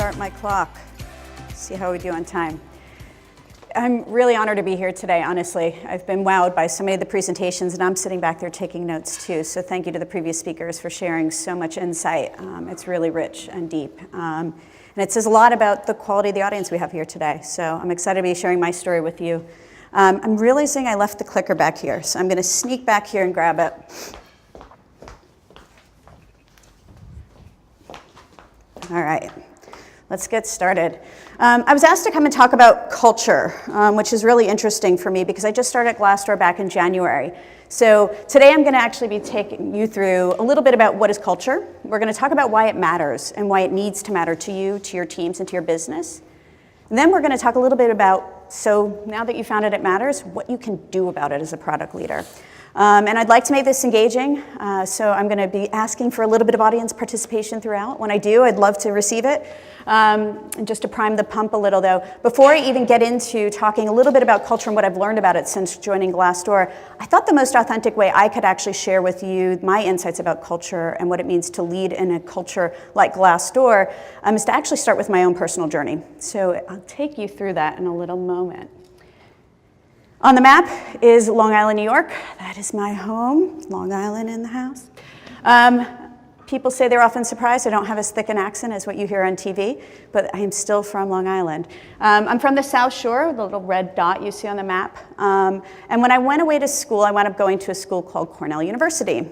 start my clock. See how we do on time. I'm really honored to be here today, honestly. I've been wowed by so many of the presentations, and I'm sitting back there taking notes too. So thank you to the previous speakers for sharing so much insight. It's really rich and deep. And it says a lot about the quality of the audience we have here today. So I'm excited to be sharing my story with you. I'm realizing I left the clicker back here, so I'm going to sneak back here and grab it. All right, let's get started. I was asked to come and talk about culture, which is really interesting for me because I just started at Glassdoor back in January. So today I'm going to actually be taking you through a little bit about what is culture. We're going to talk about why it matters and why it needs to matter to you, to your teams, and to your business. And then we're going to talk a little bit about, so now that you found it matters, what you can do about it as a product leader. And I'd like to make this engaging, so I'm going to be asking for a little bit of audience participation throughout. When I do, I'd love to receive it. And just to prime the pump a little, though, before I even get into talking a little bit about culture and what I've learned about it since joining Glassdoor, I thought the most authentic way I could actually share with you my insights about culture and what it means to lead in a culture like Glassdoor is to actually start with my own personal journey. So I'll take you through that in a little moment. On the map is Long Island, New York. That is my home, Long Island in the house. People say they're often surprised I don't have as thick an accent as what you hear on TV, but I am still from Long Island. I'm from the South Shore, the little red dot you see on the map. And when I went away to school, I wound up going to a school called Cornell University.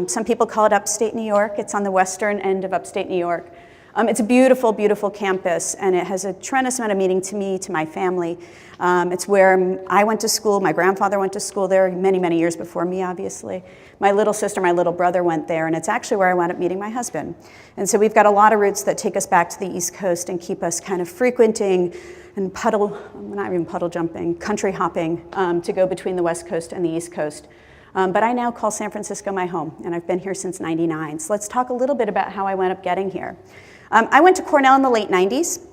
Some people call it upstate New York. It's on the western end of upstate New York. It's a beautiful, beautiful campus, and it has a tremendous amount of meaning to me, to my family. It's where I went to school. My grandfather went to school there many, many years before me, obviously. My little sister, my little brother went there, and it's actually where I wound up meeting my husband. And so we've got a lot of roots that take us back to the East Coast and keep us kind of frequenting and not even puddle jumping, country hopping to go between the West Coast and the East Coast. But I now call San Francisco my home, and I've been here since '99. So let's talk a little bit about how I wound up getting here. I went to Cornell in the late 90s,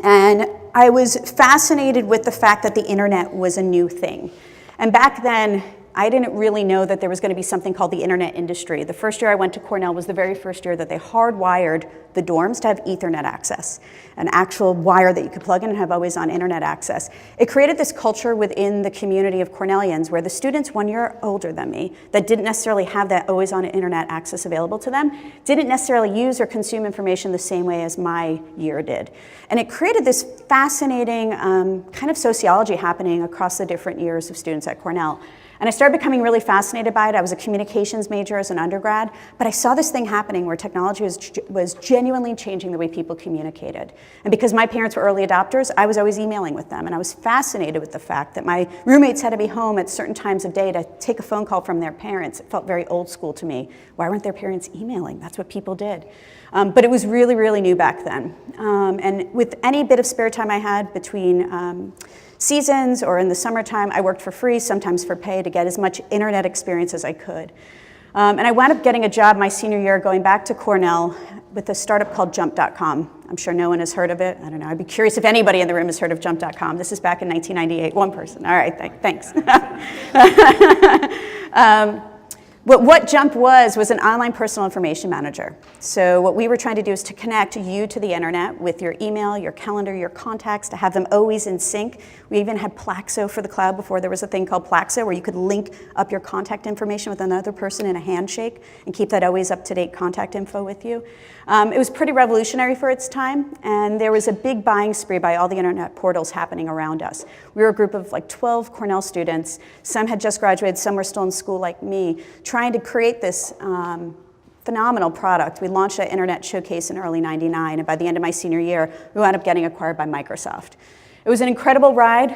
and I was fascinated with the fact that the internet was a new thing. And back then, I didn't really know that there was going to be something called the internet industry. The first year I went to Cornell was the very first year that they hardwired the dorms to have Ethernet access, an actual wire that you could plug in and have always-on internet access. It created this culture within the community of Cornellians where the students 1 year older than me that didn't necessarily have that always-on internet access available to them didn't necessarily use or consume information the same way as my year did. And it created this fascinating kind of sociology happening across the different years of students at Cornell. And I started becoming really fascinated by it. I was a communications major as an undergrad, but I saw this thing happening where technology was genuinely changing the way people communicated. And because my parents were early adopters, I was always emailing with them. And I was fascinated with the fact that my roommates had to be home at certain times of day to take a phone call from their parents. It felt very old school to me. Why weren't their parents emailing? That's what people did. But it was really, really new back then. And with any bit of spare time I had between seasons or in the summertime, I worked for free, sometimes for pay, to get as much internet experience as I could. And I wound up getting a job my senior year going back to Cornell with a startup called Jump.com. I'm sure no one has heard of it. I don't know. I'd be curious if anybody in the room has heard of Jump.com. This is back in 1998. One person. All right, thanks. What Jump was an online personal information manager. So what we were trying to do is to connect you to the internet with your email, your calendar, your contacts, to have them always in sync. We even had Plaxo for the cloud before there was a thing called Plaxo where you could link up your contact information with another person in a handshake and keep that always up-to-date contact info with you. It was pretty revolutionary for its time, and there was a big buying spree by all the internet portals happening around us. We were a group of like 12 Cornell students. Some had just graduated, some were still in school like me, trying to create this phenomenal product. We launched an internet showcase in early '99, and by the end of my senior year, we wound up getting acquired by Microsoft. It was an incredible ride.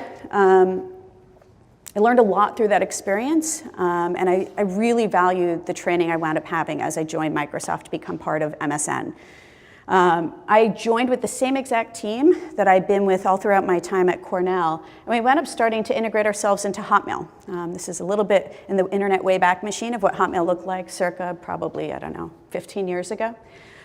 I learned a lot through that experience, and I really valued the training I wound up having as I joined Microsoft to become part of MSN. I joined with the same exact team that I'd been with all throughout my time at Cornell, and we wound up starting to integrate ourselves into Hotmail. This is a little bit in the internet wayback machine of what Hotmail looked like circa probably, 15 years ago.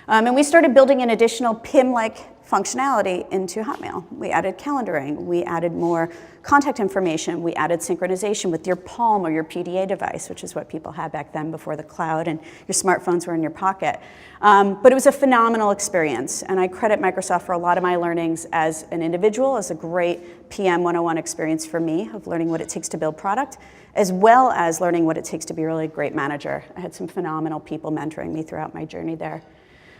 And we started building an additional PIM-like functionality into Hotmail. We added calendaring, we added more contact information, we added synchronization with your Palm or your PDA device, which is what people had back then before the cloud and your smartphones were in your pocket. But it was a phenomenal experience, and I credit Microsoft for a lot of my learnings as an individual, as a great PM 101 experience for me of learning what it takes to build product, as well as learning what it takes to be a really great manager. I had some phenomenal people mentoring me throughout my journey there.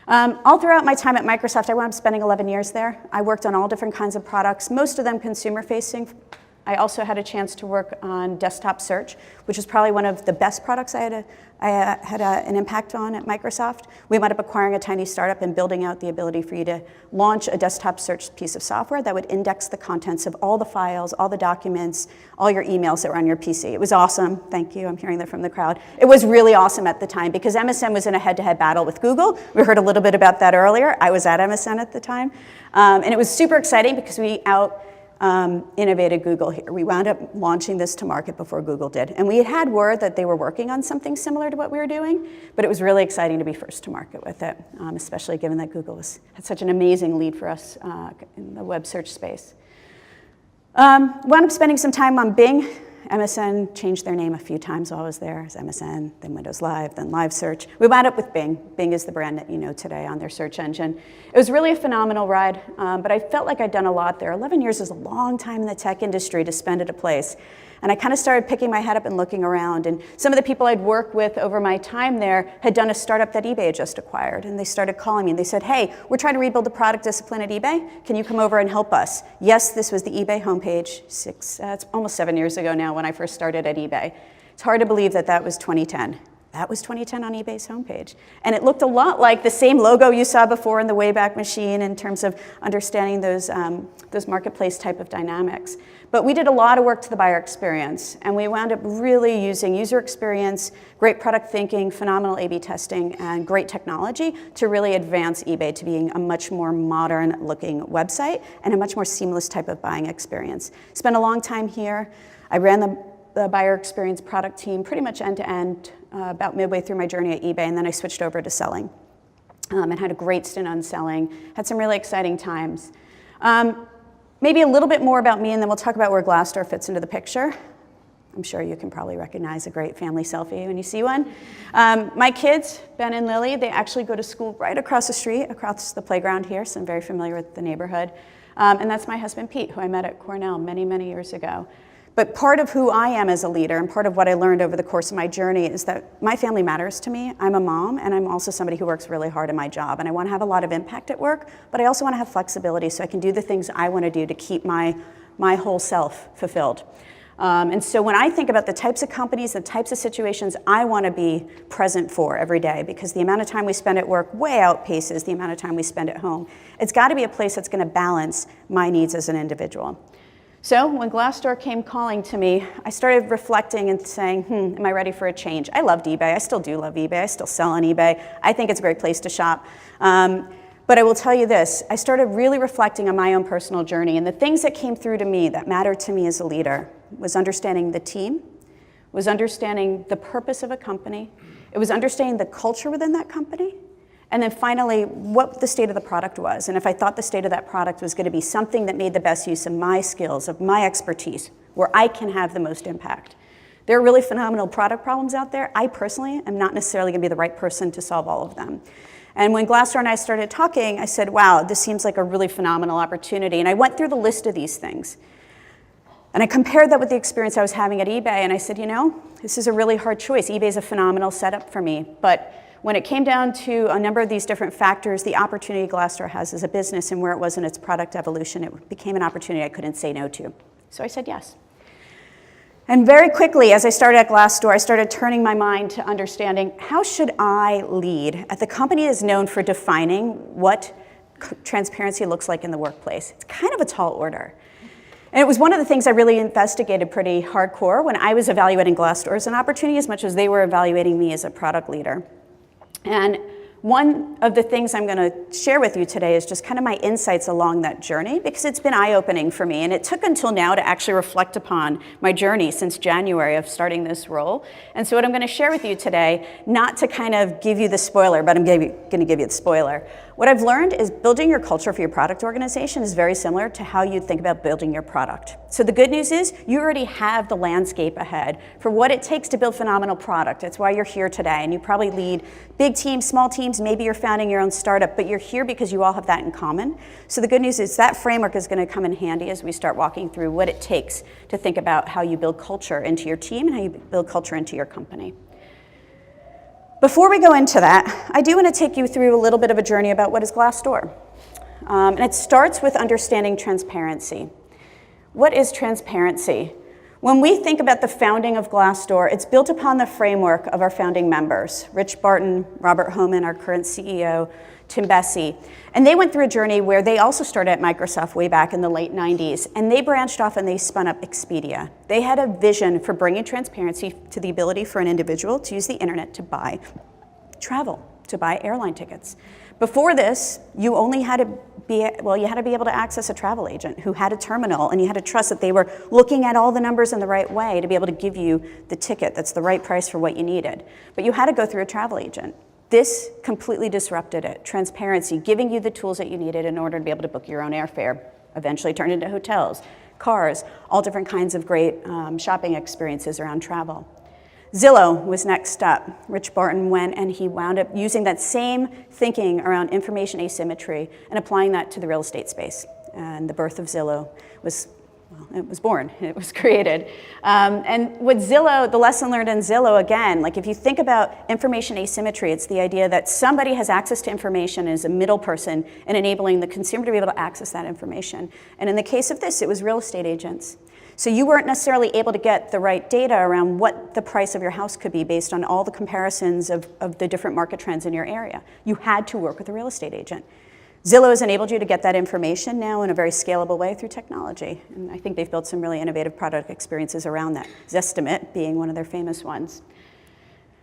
All throughout my time at Microsoft, I wound up spending 11 years there. I worked on all different kinds of products, most of them consumer-facing. I also had a chance to work on desktop search, which is probably one of the best products I had an impact on at Microsoft. We wound up acquiring a tiny startup and building out the ability for you to launch a desktop search piece of software that would index the contents of all the files, all the documents, all your emails that were on your PC. It was awesome. Thank you. I'm hearing that from the crowd. It was really awesome at the time because MSN was in a head-to-head battle with Google. We heard a little bit about that earlier. I was at MSN at the time. And it was super exciting because we innovated Google here. We wound up launching this to market before Google did. And we had word that they were working on something similar to what we were doing, but it was really exciting to be first to market with it, especially given that Google had such an amazing lead for us in the web search space. Wound up spending some time on Bing. MSN changed their name a few times while I was there. It was MSN, then Windows Live, then Live Search. We wound up with Bing. Bing is the brand that you know today on their search engine. It was really a phenomenal ride, but I felt like I'd done a lot there. 11 years is a long time in the tech industry to spend at a place. And I kind of started picking my head up and looking around. And some of the people I'd worked with over my time there had done a startup that eBay had just acquired. And they started calling me and they said, hey, we're trying to rebuild the product discipline at eBay. Can you come over and help us? Yes, this was the eBay homepage. It's almost 7 years ago now when I first started at eBay. It's hard to believe that that was 2010. That was 2010 on eBay's homepage. And it looked a lot like the same logo you saw before in the Wayback Machine in terms of understanding those marketplace type of dynamics. But we did a lot of work to the buyer experience, and we wound up really using user experience, great product thinking, phenomenal A/B testing, and great technology to really advance eBay to being a much more modern-looking website and a much more seamless type of buying experience. Spent a long time here. I ran the buyer experience product team pretty much end-to-end about midway through my journey at eBay, and then I switched over to selling and had a great stint on selling. Had some really exciting times. Maybe a little bit more about me, and then we'll talk about where Glassdoor fits into the picture. I'm sure you can probably recognize a great family selfie when you see one. My kids, Ben and Lily, they actually go to school right across the street, across the playground here, so I'm very familiar with the neighborhood. And that's my husband, Pete, who I met at Cornell many, many years ago. But part of who I am as a leader and part of what I learned over the course of my journey is that my family matters to me. I'm a mom, and I'm also somebody who works really hard in my job. And I want to have a lot of impact at work, but I also want to have flexibility so I can do the things I want to do to keep my whole self fulfilled. And so when I think about the types of companies, the types of situations I want to be present for every day, because the amount of time we spend at work way outpaces the amount of time we spend at home, it's got to be a place that's going to balance my needs as an individual. So when Glassdoor came calling to me, I started reflecting and saying, am I ready for a change? I loved eBay. I still do love eBay. I still sell on eBay. I think it's a great place to shop. But I will tell you this, I started really reflecting on my own personal journey, and the things that came through to me that mattered to me as a leader was understanding the team, was understanding the purpose of a company, it was understanding the culture within that company, and then finally, what the state of the product was. And if I thought the state of that product was going to be something that made the best use of my skills, of my expertise, where I can have the most impact. There are really phenomenal product problems out there. I personally am not necessarily going to be the right person to solve all of them. And when Glassdoor and I started talking, I said, wow, this seems like a really phenomenal opportunity. And I went through the list of these things. And I compared that with the experience I was having at eBay, and I said, you know, this is a really hard choice. eBay is a phenomenal setup for me. But when it came down to a number of these different factors, the opportunity Glassdoor has as a business and where it was in its product evolution, it became an opportunity I couldn't say no to. So I said yes. And very quickly, as I started at Glassdoor, I started turning my mind to understanding how should I lead at the company that is known for defining what transparency looks like in the workplace. It's kind of a tall order. And it was one of the things I really investigated pretty hardcore when I was evaluating Glassdoor as an opportunity as much as they were evaluating me as a product leader. And One of the things I'm going to share with you today is just kind of my insights along that journey, because it's been eye-opening for me, and it took until now to actually reflect upon my journey since January of starting this role. And so what I'm going to share with you today, not to kind of give you the spoiler, but I'm going to give you the spoiler. What I've learned is building your culture for your product organization is very similar to how you think about building your product. So the good news is you already have the landscape ahead for what it takes to build phenomenal product. That's why you're here today, and you probably lead big teams, small teams, maybe you're founding your own startup, but you're here because you all have that in common. So the good news is that framework is going to come in handy as we start walking through what it takes to think about how you build culture into your team and how you build culture into your company. Before we go into that, I do want to take you through a little bit of a journey about what is Glassdoor. And it starts with understanding transparency. What is transparency? When we think about the founding of Glassdoor, it's built upon the framework of our founding members, Rich Barton, Robert Homan, our current CEO, Tim Bessie. And they went through a journey where they also started at Microsoft way back in the late 90s, and they branched off and they spun up Expedia. They had a vision for bringing transparency to the ability for an individual to use the internet to buy travel, to buy airline tickets. Before this, you only had to be able to access a travel agent who had a terminal, and you had to trust that they were looking at all the numbers in the right way to be able to give you the ticket that's the right price for what you needed. But you had to go through a travel agent. This completely disrupted it. Transparency, giving you the tools that you needed in order to be able to book your own airfare, eventually turned into hotels, cars, all different kinds of great shopping experiences around travel. Zillow was next up. Rich Barton went and he wound up using that same thinking around information asymmetry and applying that to the real estate space. And the birth of Zillow was, well, it was born, it was created. And with Zillow, the lesson learned in Zillow, again, like if you think about information asymmetry, it's the idea that somebody has access to information as a middle person and enabling the consumer to be able to access that information. And in the case of this, it was real estate agents. So you weren't necessarily able to get the right data around what the price of your house could be based on all the comparisons of the different market trends in your area. You had to work with a real estate agent. Zillow has enabled you to get that information now in a very scalable way through technology. And I think they've built some really innovative product experiences around that, Zestimate being one of their famous ones.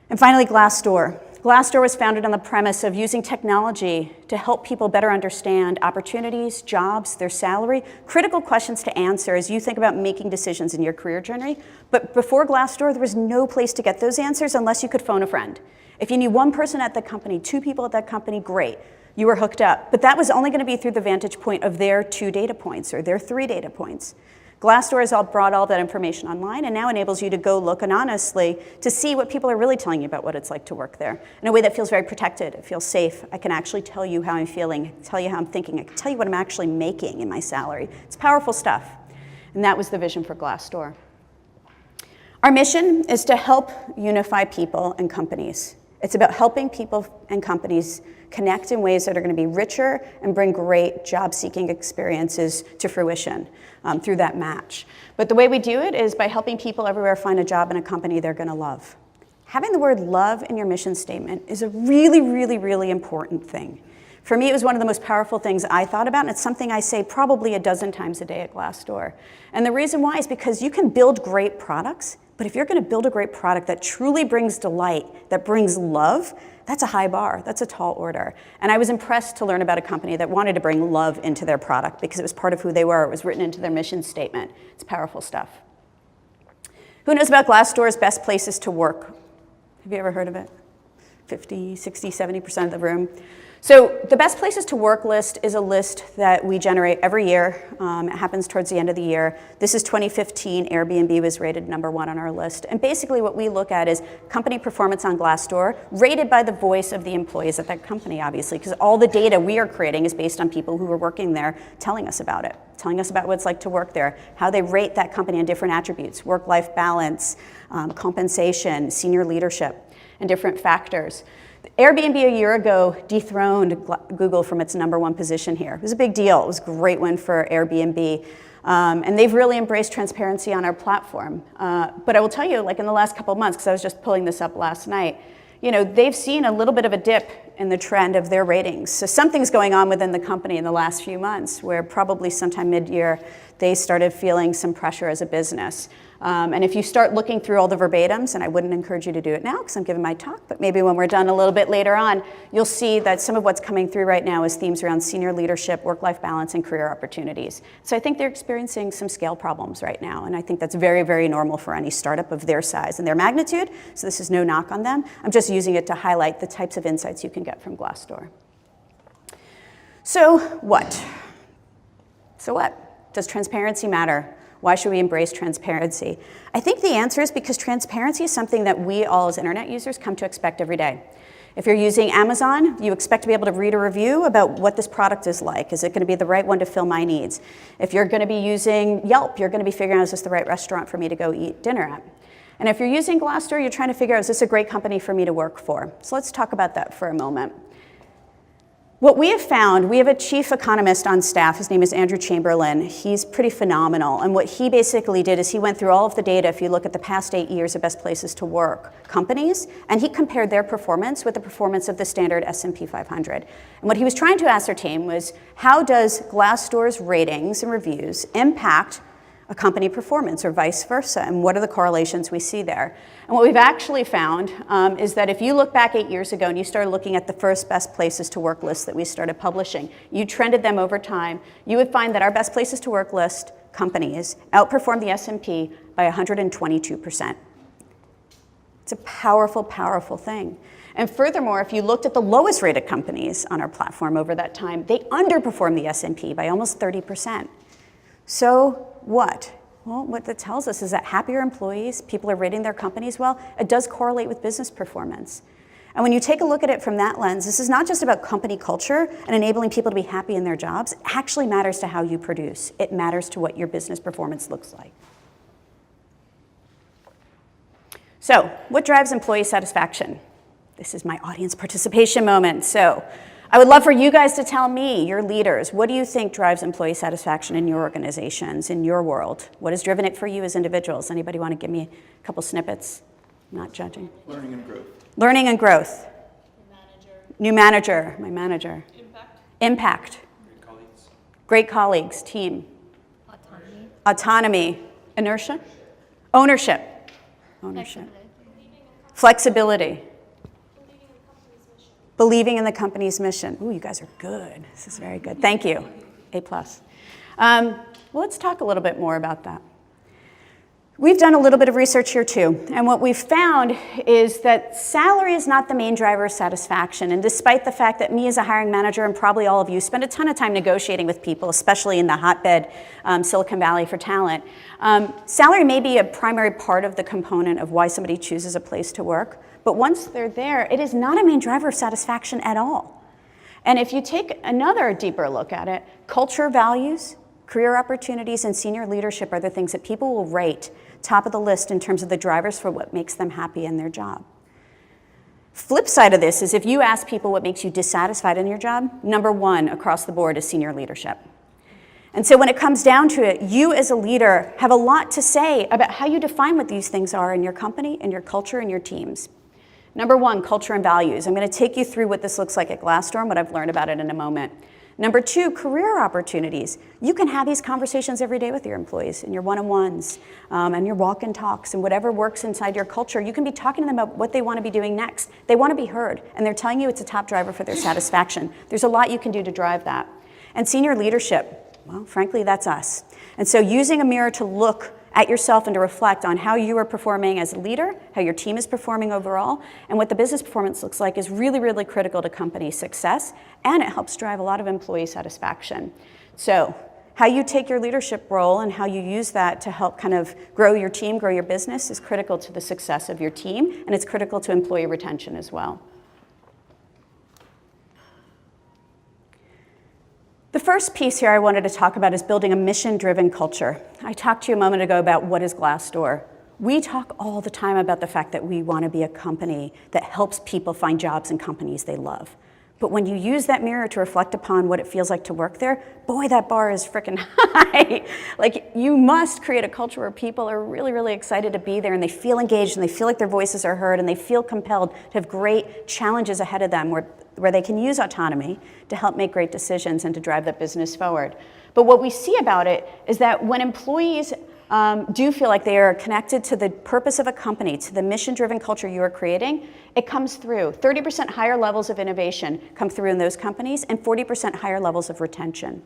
And finally, Glassdoor. Glassdoor was founded on the premise of using technology to help people better understand opportunities, jobs, their salary, critical questions to answer as you think about making decisions in your career journey. But before Glassdoor, there was no place to get those answers unless you could phone a friend. If you knew one person at the company, two people at that company, great. You were hooked up. But that was only going to be through the vantage point of their 2 data points or their 3 data points. Glassdoor has brought all that information online and now enables you to go look anonymously to see what people are really telling you about what it's like to work there in a way that feels very protected. It feels safe. I can actually tell you how I'm feeling, tell you how I'm thinking. I can tell you what I'm actually making in my salary. It's powerful stuff. And that was the vision for Glassdoor. Our mission is to help unify people and companies. It's about helping people and companies connect in ways that are going to be richer and bring great job-seeking experiences to fruition through that match. But the way we do it is by helping people everywhere find a job in a company they're going to love. Having the word love in your mission statement is a really, really, really important thing. For me, it was one of the most powerful things I thought about, and it's something I say probably a dozen times a day at Glassdoor. And the reason why is because you can build great products, but if you're going to build a great product that truly brings delight, that brings love, that's a high bar. That's a tall order. And I was impressed to learn about a company that wanted to bring love into their product because it was part of who they were. It was written into their mission statement. It's powerful stuff. Who knows about Glassdoor's best places to work? Have you ever heard of it? 50, 60, 70% of the room. So the best places to work list is a list that we generate every year. It happens towards the end of the year. This is 2015. Airbnb was rated #1 on our list. And basically what we look at is company performance on Glassdoor, rated by the voice of the employees at that company, obviously, because all the data we are creating is based on people who are working there telling us about it, telling us about what it's like to work there, how they rate that company on different attributes, work-life balance, compensation, senior leadership, and different factors. Airbnb a year ago dethroned Google from its #1 position here. It was a big deal. It was a great win for Airbnb. And they've really embraced transparency on our platform. But I will tell you, like in the last couple of months, because I was just pulling this up last night, you know, they've seen a little bit of a dip in the trend of their ratings. So something's going on within the company in the last few months where probably sometime mid-year they started feeling some pressure as a business. And if you start looking through all the verbatims, and I wouldn't encourage you to do it now because I'm giving my talk, but maybe when we're done a little bit later on, you'll see that some of what's coming through right now is themes around senior leadership, work-life balance, and career opportunities. So I think they're experiencing some scale problems right now, and I think that's very, very normal for any startup of their size and their magnitude, so this is no knock on them. I'm just using it to highlight the types of insights you can get from Glassdoor. So what? So what? Does transparency matter? Why should we embrace transparency? I think the answer is because transparency is something that we all as internet users come to expect every day. If you're using Amazon, you expect to be able to read a review about what this product is like. Is it going to be the right one to fill my needs? If you're going to be using Yelp, you're going to be figuring out, is this the right restaurant for me to go eat dinner at? And if you're using Glassdoor, you're trying to figure out, is this a great company for me to work for? So let's talk about that for a moment. What we have found, we have a chief economist on staff. His name is Andrew Chamberlain. He's pretty phenomenal. And what he basically did is he went through all of the data, if you look at the past 8 years of best places to work companies, and he compared their performance with the performance of the standard S&P 500. And what he was trying to ascertain was, how does Glassdoor's ratings and reviews impact a company performance or vice versa, and what are the correlations we see there? And what we've actually found is that if you look back 8 years ago and you started looking at the first best places to work lists that we started publishing, you trended them over time, you would find that our best places to work list companies outperformed the S&P by 122%. It's a powerful, powerful thing. And furthermore, if you looked at the lowest rated companies on our platform over that time, they underperformed the S&P by almost 30%. So what? Well, what that tells us is that happier employees, people are rating their companies well, it does correlate with business performance. And when you take a look at it from that lens, this is not just about company culture and enabling people to be happy in their jobs. It actually matters to how you produce. It matters to what your business performance looks like. So, what drives employee satisfaction? This is my audience participation moment. So, I would love for you guys to tell me, your leaders, what do you think drives employee satisfaction in your organizations, in your world? What has driven it for you as individuals? Anybody want to give me a couple snippets? Not judging. Learning and growth. Learning and growth. New manager. My manager. Impact. Great colleagues. Great colleagues, team. Autonomy. Inertia. Ownership. Flexibility. Believing in the company's mission. Ooh, you guys are good. This is very good. Thank you. A+. Well, let's talk a little bit more about that. We've done a little bit of research here too, and what we've found is that salary is not the main driver of satisfaction, and despite the fact that me as a hiring manager and probably all of you spend a ton of time negotiating with people, especially in the hotbed Silicon Valley for talent, salary may be a primary part of the component of why somebody chooses a place to work, but once they're there, it is not a main driver of satisfaction at all. And if you take another deeper look at it, culture, values, career opportunities, and senior leadership are the things that people will rate top of the list in terms of the drivers for what makes them happy in their job. Flip side of this is if you ask people what makes you dissatisfied in your job, number one across the board is senior leadership. And so when it comes down to it, you as a leader have a lot to say about how you define what these things are in your company, in your culture, and your teams. Number one, culture and values. I'm going to take you through what this looks like at Glassdoor and what I've learned about it in a moment. Number two, career opportunities. You can have these conversations every day with your employees in your one-on-ones and your walk and talks and whatever works inside your culture. You can be talking to them about what they want to be doing next. They want to be heard, and they're telling you it's a top driver for their satisfaction. There's a lot you can do to drive that. And senior leadership, well, frankly, that's us. And so using a mirror to look at yourself and to reflect on how you are performing as a leader, how your team is performing overall, and what the business performance looks like is really, really critical to company success, and it helps drive a lot of employee satisfaction. So how you take your leadership role and how you use that to help kind of grow your team, grow your business is critical to the success of your team, and it's critical to employee retention as well. The first piece here I wanted to talk about is building a mission-driven culture. I talked to you a moment ago about what is Glassdoor. We talk all the time about the fact that we want to be a company that helps people find jobs in companies they love. But when you use that mirror to reflect upon what it feels like to work there, boy, that bar is freaking high. Like, you must create a culture where people are really, really excited to be there, and they feel engaged, and they feel like their voices are heard, and they feel compelled to have great challenges ahead of them where they can use autonomy to help make great decisions and to drive that business forward. But what we see about it is that when employees do feel like they are connected to the purpose of a company, to the mission-driven culture you are creating, it comes through. 30% higher levels of innovation come through in those companies, and 40% higher levels of retention.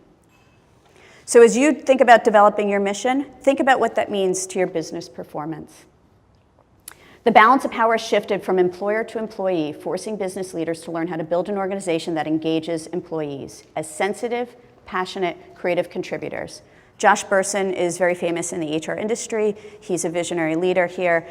So as you think about developing your mission, think about what that means to your business performance. The balance of power shifted from employer to employee, forcing business leaders to learn how to build an organization that engages employees as sensitive, passionate, creative contributors. Josh Bersin is very famous in the HR industry. He's a visionary leader here.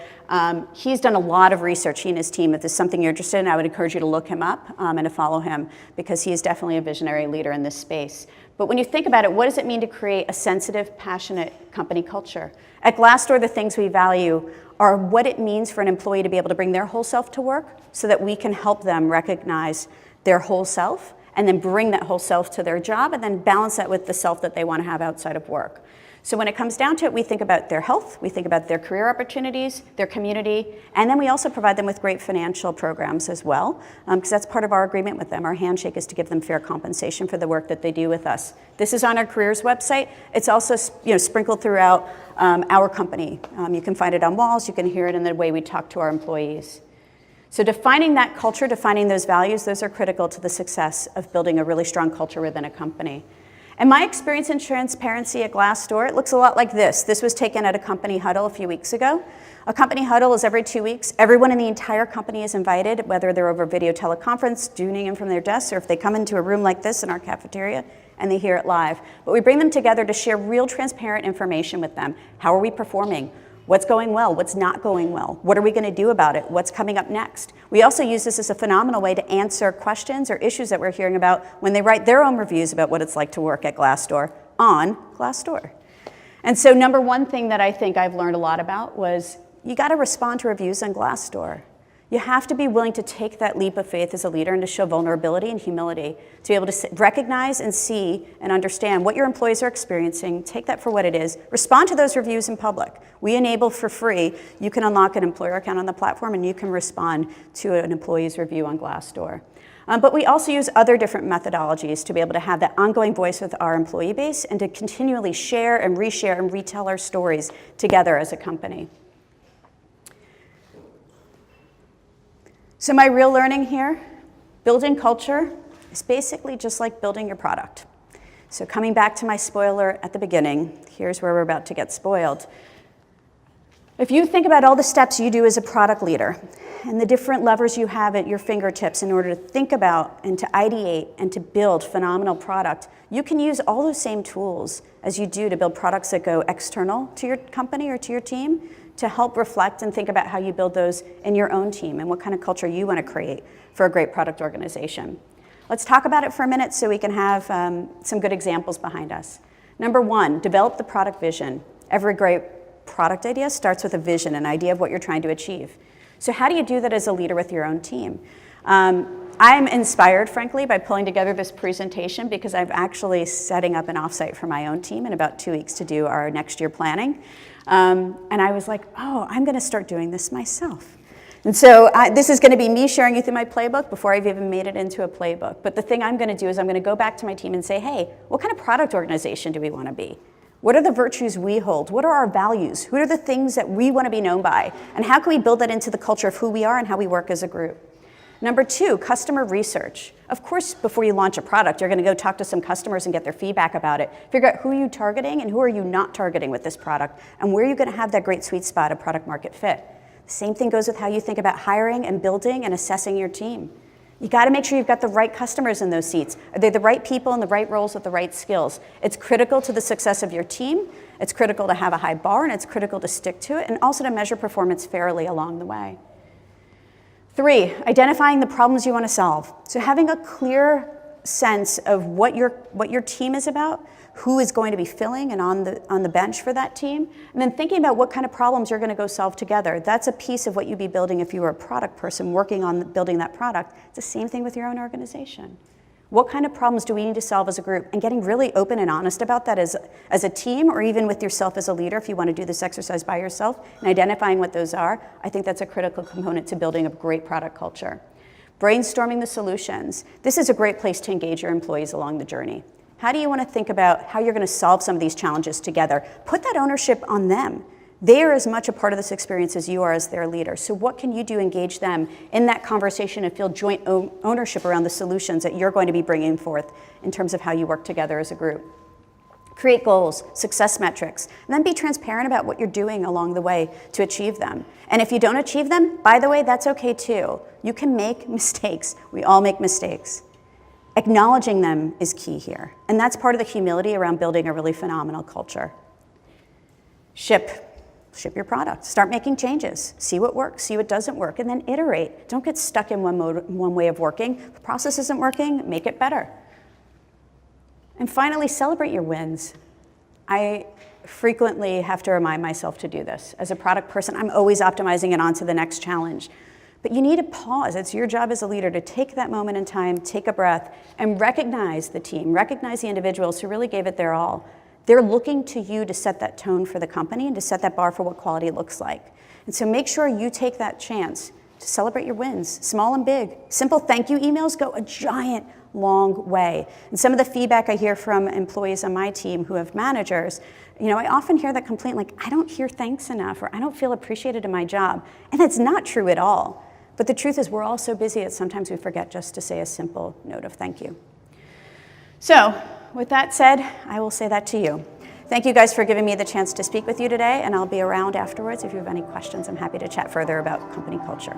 He's done a lot of research, he and his team. If this is something you're interested in, I would encourage you to look him up and to follow him, because he is definitely a visionary leader in this space. But when you think about it, what does it mean to create a sensitive, passionate company culture? At Glassdoor, the things we value are what it means for an employee to be able to bring their whole self to work so that we can help them recognize their whole self and then bring that whole self to their job and then balance that with the self that they want to have outside of work. So when it comes down to it, we think about their health, we think about their career opportunities, their community, and then we also provide them with great financial programs as well, because that's part of our agreement with them. Our handshake is to give them fair compensation for the work that they do with us. This is on our careers website. It's also sprinkled throughout our company. You can find it on walls, you can hear it in the way we talk to our employees. So defining that culture, defining those values, those are critical to the success of building a really strong culture within a company. And my experience in transparency at Glassdoor, it looks a lot like this. This was taken at a company huddle a few weeks ago. A company huddle is every 2 weeks. Everyone in the entire company is invited, whether they're over video teleconference, tuning in from their desks, or if they come into a room like this in our cafeteria and they hear it live. But we bring them together to share real transparent information with them. How are we performing? What's going well? What's not going well? What are we going to do about it? What's coming up next? We also use this as a phenomenal way to answer questions or issues that we're hearing about when they write their own reviews about what it's like to work at Glassdoor on Glassdoor. And so number one thing that I think I've learned a lot about was you got to respond to reviews on Glassdoor. You have to be willing to take that leap of faith as a leader and to show vulnerability and humility, to be able to recognize and see and understand what your employees are experiencing, take that for what it is, respond to those reviews in public. We enable for free, you can unlock an employer account on the platform and you can respond to an employee's review on Glassdoor. But we also use other different methodologies to be able to have that ongoing voice with our employee base and to continually share and reshare and retell our stories together as a company. So my real learning here, building culture is basically just like building your product. So coming back to my spoiler at the beginning, here's where we're about to get spoiled. If you think about all the steps you do as a product leader and the different levers you have at your fingertips in order to think about and to ideate and to build phenomenal product, you can use all those same tools as you do to build products that go external to your company or to your team, to help reflect and think about how you build those in your own team and what kind of culture you want to create for a great product organization. Let's talk about it for a minute so we can have some good examples behind us. Number one, develop the product vision. Every great product idea starts with a vision, an idea of what you're trying to achieve. So how do you do that as a leader with your own team? I'm inspired, frankly, by pulling together this presentation because I'm actually setting up an offsite for my own team in about 2 weeks to do our next year planning. And I was like, oh, I'm going to start doing this myself. And so this is going to be me sharing you through my playbook before I've even made it into a playbook. But the thing I'm going to do is I'm going to go back to my team and say, hey, what kind of product organization do we want to be? What are the virtues we hold? What are our values? Who are the things that we want to be known by? And how can we build that into the culture of who we are and how we work as a group? Number two, customer research. Of course, before you launch a product, you're going to go talk to some customers and get their feedback about it. Figure out who are you targeting and who are you not targeting with this product, and where are you going to have that great sweet spot of product market fit. The same thing goes with how you think about hiring and building and assessing your team. You got to make sure you've got the right customers in those seats. Are they the right people in the right roles with the right skills? It's critical to the success of your team. It's critical to have a high bar, and it's critical to stick to it, and also to measure performance fairly along the way. Three, identifying the problems you want to solve. So having a clear sense of what your team is about, who is going to be filling and on the bench for that team, and then thinking about what kind of problems you're going to go solve together. That's a piece of what you'd be building if you were a product person working on building that product. It's the same thing with your own organization. What kind of problems do we need to solve as a group? And getting really open and honest about that as a team, or even with yourself as a leader if you want to do this exercise by yourself, and identifying what those are, I think that's a critical component to building a great product culture. Brainstorming the solutions. This is a great place to engage your employees along the journey. How do you want to think about how you're going to solve some of these challenges together? Put that ownership on them. They are as much a part of this experience as you are as their leader. So what can you do to engage them in that conversation and feel joint ownership around the solutions that you're going to be bringing forth in terms of how you work together as a group? Create goals, success metrics, and then be transparent about what you're doing along the way to achieve them. And if you don't achieve them, by the way, that's okay too. You can make mistakes. We all make mistakes. Acknowledging them is key here. And that's part of the humility around building a really phenomenal culture. Ship your product. Start making changes. See what works, see what doesn't work, and then iterate. Don't get stuck in one way of working. If the process isn't working, make it better. And finally, celebrate your wins. I frequently have to remind myself to do this. As a product person, I'm always optimizing it on to the next challenge. But you need to pause. It's your job as a leader to take that moment in time, take a breath, and recognize the team, recognize the individuals who really gave it their all. They're looking to you to set that tone for the company and to set that bar for what quality looks like. And so make sure you take that chance to celebrate your wins, small and big. Simple thank you emails go a giant long way. And some of the feedback I hear from employees on my team who have managers, I often hear that complaint like, I don't hear thanks enough, or I don't feel appreciated in my job. And that's not true at all. But the truth is we're all so busy that sometimes we forget just to say a simple note of thank you. So with that said, I will say that to you. Thank you guys for giving me the chance to speak with you today, and I'll be around afterwards if you have any questions. I'm happy to chat further about company culture.